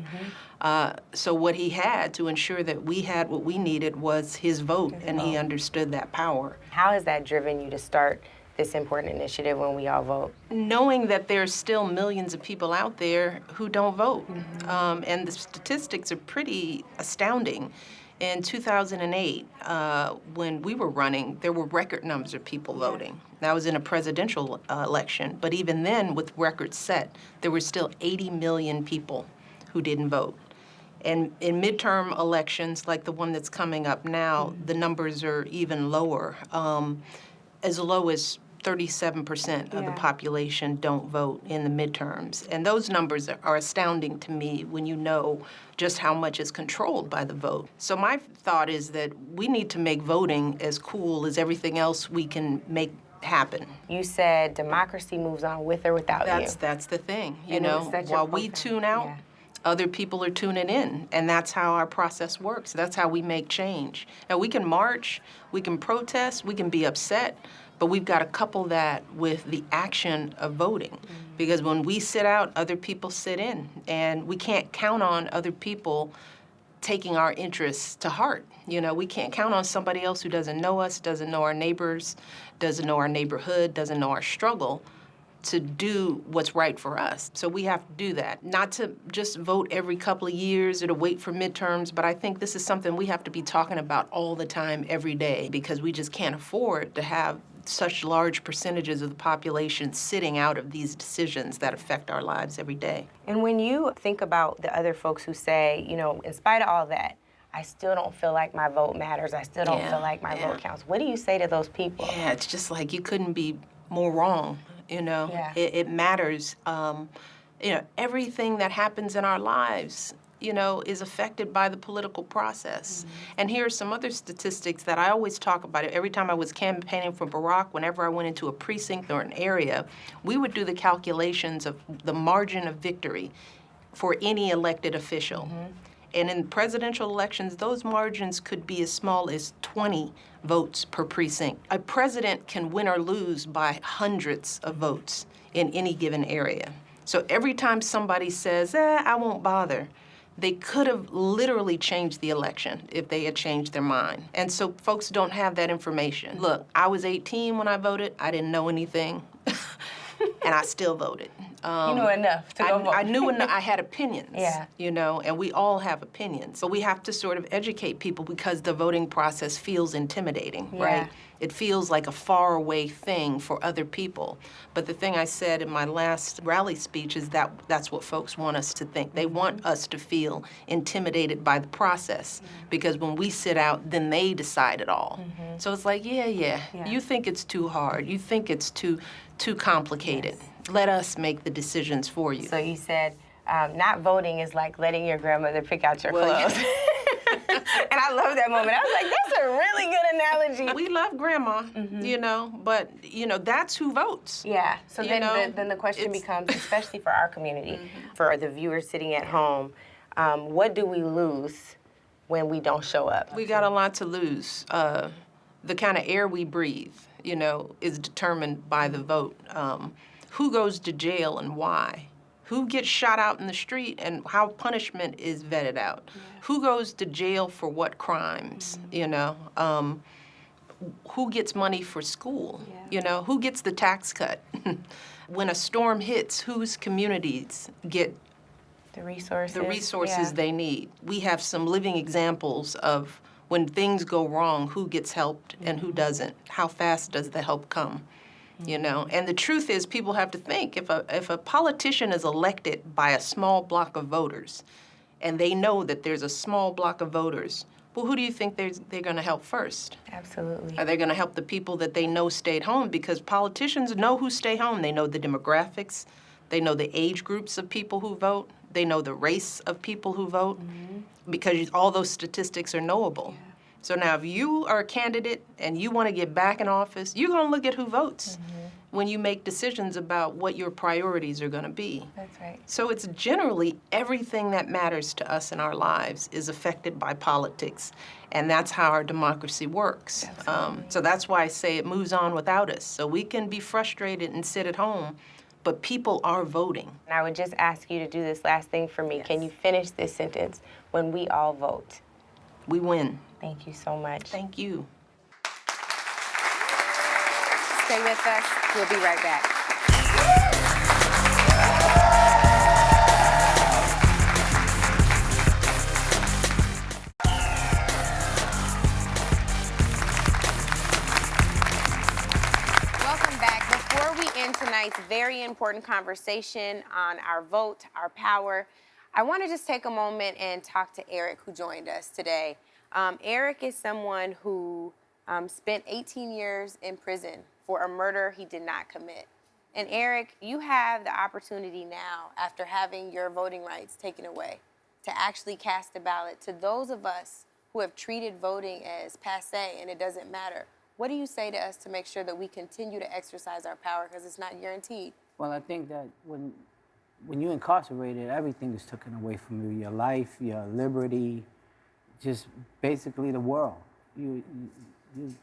So what he had to ensure that we had what we needed was his vote, and he understood that power. How has that driven you to start this important initiative When We All Vote? Knowing that there's still millions of people out there who don't vote, and the statistics are pretty astounding. In 2008, when we were running, there were record numbers of people voting. That was in a presidential election, but even then, with records set, there were still 80 million people who didn't vote. And in midterm elections, like the one that's coming up now, the numbers are even lower, as low as 37% of the population don't vote in the midterms. And those numbers are astounding to me when you know just how much is controlled by the vote. So my thought is that we need to make voting as cool as everything else we can make happen. You said democracy moves on with or without you. That's the thing, you And know. it's such a While we profound- tune out, other people are tuning in, and that's how our process works. That's how we make change. Now, we can march, we can protest, we can be upset, but we've got to couple that with the action of voting. Because when we sit out, other people sit in, and we can't count on other people taking our interests to heart. You know, we can't count on somebody else who doesn't know us, doesn't know our neighbors, doesn't know our neighborhood, doesn't know our struggle, to do what's right for us. So we have to do that. Not to just vote every couple of years or to wait for midterms, but I think this is something we have to be talking about all the time, every day, because we just can't afford to have such large percentages of the population sitting out of these decisions that affect our lives every day. And when you think about the other folks who say, you know, in spite of all that, I still don't feel like my vote matters, I still don't feel like my vote counts, what do you say to those people? Yeah, it's just like you couldn't be more wrong, you know? It matters. You know, everything that happens in our lives is affected by the political process. And here are some other statistics that I always talk about. Every time I was campaigning for Barack, whenever I went into a precinct or an area, we would do the calculations of the margin of victory for any elected official. And in presidential elections, those margins could be as small as 20 votes per precinct. A president can win or lose by hundreds of votes in any given area. So every time somebody says, I won't bother, they could have literally changed the election if they had changed their mind. And so folks don't have that information. Look, I was 18 when I voted. I didn't know anything, and I still voted. You knew enough to go vote. I knew enough. I had opinions, Yeah. And we all have opinions. But we have to sort of educate people because the voting process feels intimidating, right? It feels like a faraway thing for other people. But the thing I said in my last rally speech is that that's what folks want us to think. They want us to feel intimidated by the process because when we sit out, then they decide it all. So it's like, yeah, you think it's too hard. You think it's too complicated. Let us make the decisions for you. So you said not voting is like letting your grandmother pick out your clothes. And I love that moment. I was like, that's a really good analogy. We love grandma, but, that's who votes. Yeah. So then the question becomes, especially for our community, for the viewers sitting at home, what do we lose when we don't show up? We got a lot to lose. The kind of air we breathe, is determined by the vote. Who goes to jail and why? Who gets shot out in the street and how punishment is vetted out? Who goes to jail for what crimes, Who gets money for school, Who gets the tax cut? When a storm hits, whose communities get the resources they need? We have some living examples of when things go wrong, who gets helped and who doesn't? How fast does the help come? And the truth is, people have to think, if a politician is elected by a small block of voters, and they know that there's a small block of voters, well, who do you think they're going to help first? Absolutely. Are they going to help the people that they know stayed home? Because politicians know who stay home. They know the demographics. They know the age groups of people who vote. They know the race of people who vote, because all those statistics are knowable. So now if you are a candidate and you want to get back in office, you're going to look at who votes when you make decisions about what your priorities are going to be. That's right. So it's generally everything that matters to us in our lives is affected by politics, and that's how our democracy works. So that's why I say it moves on without us. So we can be frustrated and sit at home, but people are voting. And I would just ask you to do this last thing for me. Yes. Can you finish this sentence? When we all vote, we win. Thank you so much. Thank you. Stay with us. We'll be right back. Welcome back. Before we end tonight's very important conversation on our vote, our power, I want to just take a moment and talk to Eric, who joined us today. Eric is someone who spent 18 years in prison for a murder he did not commit. And Eric, you have the opportunity now, after having your voting rights taken away, to actually cast a ballot. To those of us who have treated voting as passé and it doesn't matter, what do you say to us to make sure that we continue to exercise our power, because it's not guaranteed? Well, I think that when you're incarcerated, everything is taken away from you, your life, your liberty, just basically the world. You're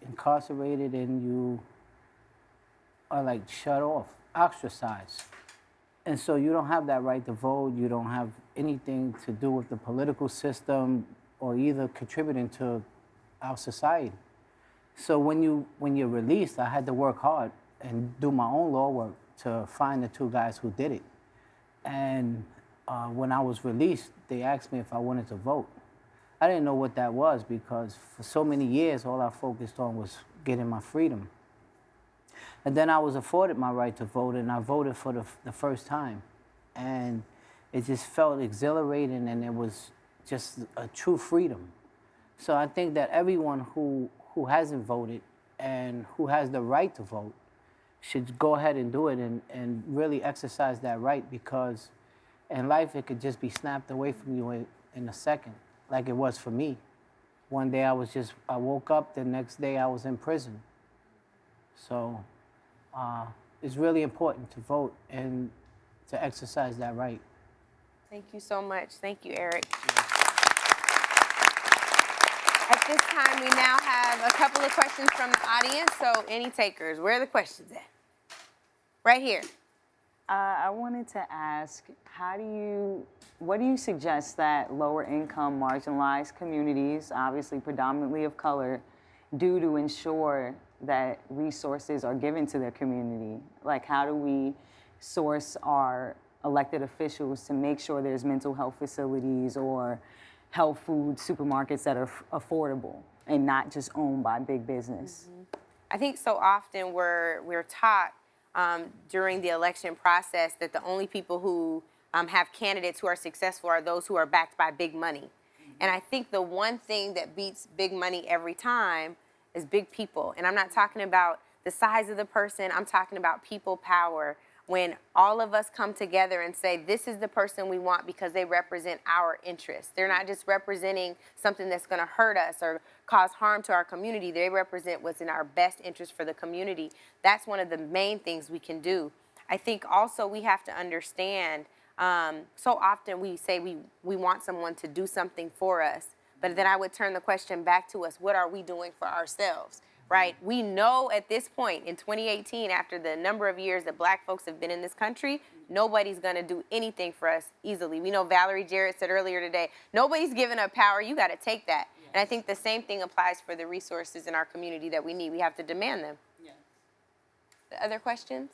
incarcerated and you are like shut off, ostracized. And so you don't have that right to vote. You don't have anything to do with the political system or either contributing to our society. So when you're released, I had to work hard and do my own law work to find the two guys who did it. And when I was released, they asked me if I wanted to vote. I didn't know what that was because for so many years, all I focused on was getting my freedom. And then I was afforded my right to vote, and I voted for the first time. And it just felt exhilarating, and it was just a true freedom. So I think that everyone who hasn't voted and who has the right to vote should go ahead and do it and really exercise that right, because in life it could just be snapped away from you in a second, like it was for me. One day I woke up, the next day I was in prison. So it's really important to vote and to exercise that right. Thank you so much. Thank you, Eric. At this time, we now have a couple of questions from the audience. So any takers, where are the questions at? Right here. I wanted to ask, what do you suggest that lower income marginalized communities, obviously predominantly of color, do to ensure that resources are given to their community? Like, how do we source our elected officials to make sure there's mental health facilities or health food supermarkets that are affordable and not just owned by big business? I think so often we're taught during the election process that the only people who have candidates who are successful are those who are backed by big money. And I think the one thing that beats big money every time is big people. And I'm not talking about the size of the person, I'm talking about people power. When all of us come together and say, this is the person we want because they represent our interests. They're not just representing something that's gonna hurt us or cause harm to our community. They represent what's in our best interest for the community. That's one of the main things we can do. I think also we have to understand, so often we say we want someone to do something for us, but then I would turn the question back to us, what are we doing for ourselves? Right? We know at this point in 2018, after the number of years that Black folks have been in this country, nobody's going to do anything for us easily. We know Valerie Jarrett said earlier today, nobody's giving up power. You got to take that. Yes. And I think the same thing applies for the resources in our community that we need. We have to demand them. Yes. The other questions?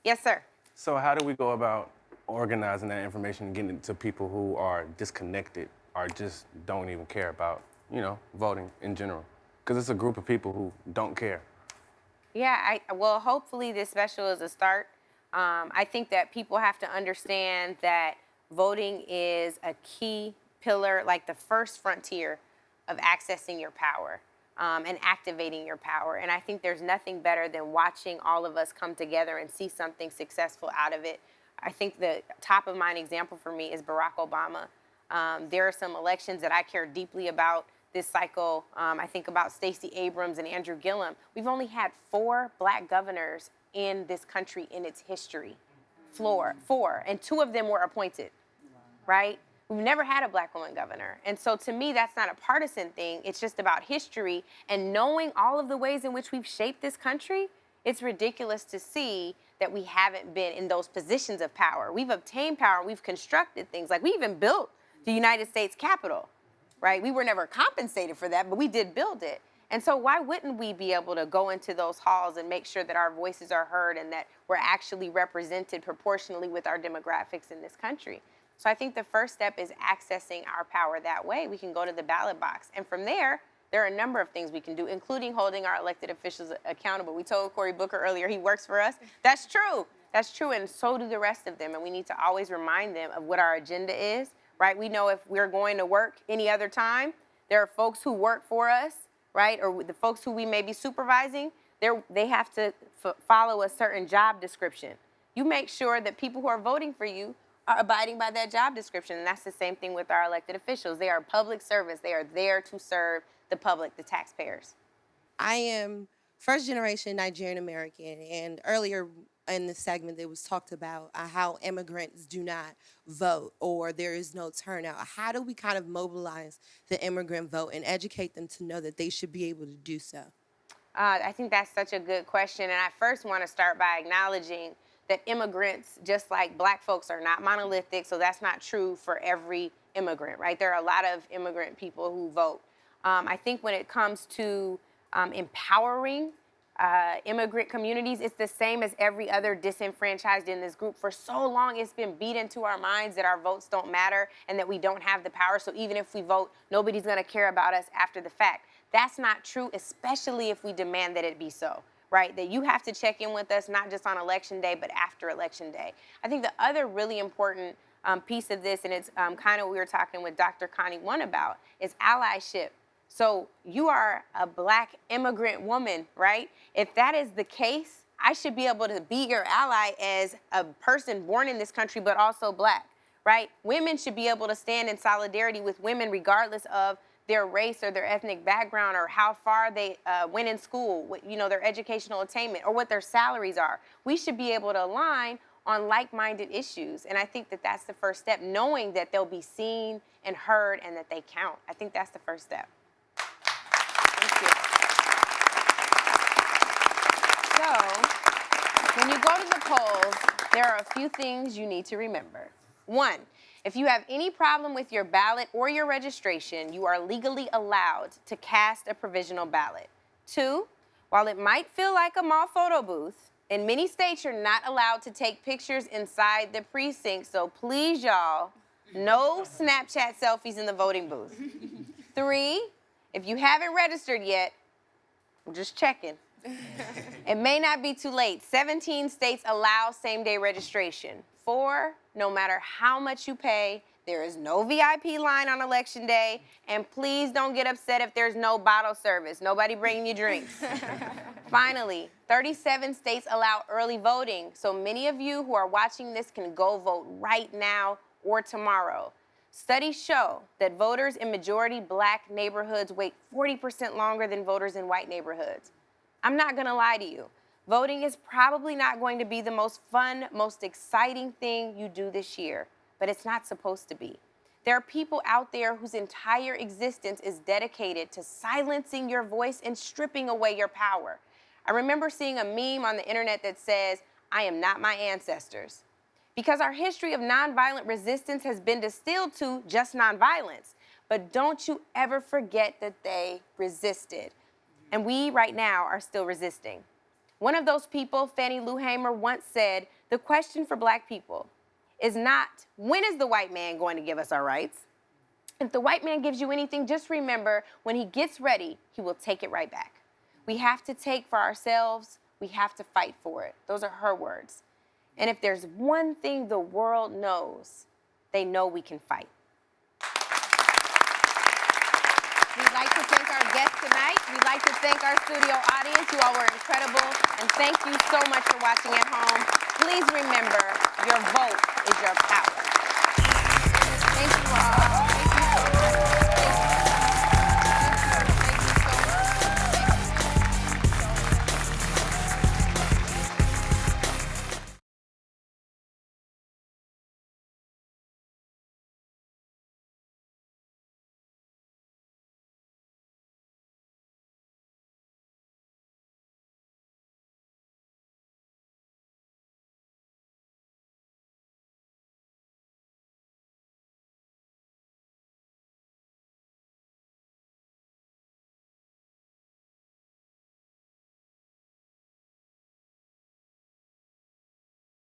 Yes, sir. So how do we go about organizing that information and getting it to people who are disconnected or just don't even care about, voting in general? Because it's a group of people who don't care. Yeah, well, hopefully this special is a start. I think that people have to understand that voting is a key pillar, like the first frontier of accessing your power and activating your power. And I think there's nothing better than watching all of us come together and see something successful out of it. I think the top of mind example for me is Barack Obama. There are some elections that I care deeply about this cycle. I think about Stacey Abrams and Andrew Gillum. We've only had 4 Black governors in this country in its history. 4, and 2 of them were appointed, right? We've never had a Black woman governor. And so to me, that's not a partisan thing. It's just about history and knowing all of the ways in which we've shaped this country. It's ridiculous to see that we haven't been in those positions of power. We've obtained power, we've constructed things. Like we even built the United States Capitol. Right? We were never compensated for that, but we did build it. And so why wouldn't we be able to go into those halls and make sure that our voices are heard and that we're actually represented proportionally with our demographics in this country? So I think the first step is accessing our power that way. We can go to the ballot box. And from there are a number of things we can do, including holding our elected officials accountable. We told Cory Booker earlier he works for us. That's true. That's true, and so do the rest of them. And we need to always remind them of what our agenda is. Right? We know if we're going to work any other time, there are folks who work for us, right? Or the folks who we may be supervising, they have to follow a certain job description. You make sure that people who are voting for you are abiding by that job description. And that's the same thing with our elected officials. They are public service. They are there to serve the public, the taxpayers. I am first generation Nigerian American, and earlier in the segment it was talked about how immigrants do not vote or there is no turnout. How do we kind of mobilize the immigrant vote and educate them to know that they should be able to do so? I think that's such a good question, and I first want to start by acknowledging that immigrants, just like Black folks, are not monolithic, so that's not true for every immigrant, right? There are a lot of immigrant people who vote. I think when it comes to empowering immigrant communities, it's the same as every other disenfranchised in this group. For so long, it's been beat into our minds that our votes don't matter and that we don't have the power. So even if we vote, nobody's going to care about us after the fact. That's not true, especially if we demand that it be so, right? That you have to check in with us, not just on election day, but after election day. I think the other really important piece of this, and it's kind of what we were talking with Dr. Connie One about, is allyship. So you are a Black immigrant woman, right? If that is the case, I should be able to be your ally as a person born in this country, but also Black, right? Women should be able to stand in solidarity with women regardless of their race or their ethnic background or how far they went in school, you know, their educational attainment or what their salaries are. We should be able to align on like-minded issues. And I think that that's the first step, knowing that they'll be seen and heard and that they count. I think that's the first step. Thank you. So, when you go to the polls, there are a few things you need to remember. 1, if you have any problem with your ballot or your registration, you are legally allowed to cast a provisional ballot. 2, while it might feel like a mall photo booth, in many states you're not allowed to take pictures inside the precinct, so please, y'all, no Snapchat selfies in the voting booth. 3, if you haven't registered yet, I'm just checking. It may not be too late. 17 states allow same-day registration. 4, no matter how much you pay, there is no VIP line on Election Day, and please don't get upset if there's no bottle service. Nobody bringing you drinks. Finally, 37 states allow early voting, so many of you who are watching this can go vote right now or tomorrow. Studies show that voters in majority Black neighborhoods wait 40% longer than voters in white neighborhoods. I'm not gonna lie to you. Voting is probably not going to be the most fun, most exciting thing you do this year, but it's not supposed to be. There are people out there whose entire existence is dedicated to silencing your voice and stripping away your power. I remember seeing a meme on the internet that says, "I am not my ancestors." Because our history of nonviolent resistance has been distilled to just nonviolence. But don't you ever forget that they resisted. And we, right now, are still resisting. One of those people, Fannie Lou Hamer, once said, the question for Black people is not, when is the white man going to give us our rights? If the white man gives you anything, just remember, when he gets ready, he will take it right back. We have to take for ourselves. We have to fight for it. Those are her words. And if there's one thing the world knows, they know we can fight. We'd like to thank our guests tonight. We'd like to thank our studio audience. You all were incredible. And thank you so much for watching at home. Please remember, your vote is your power.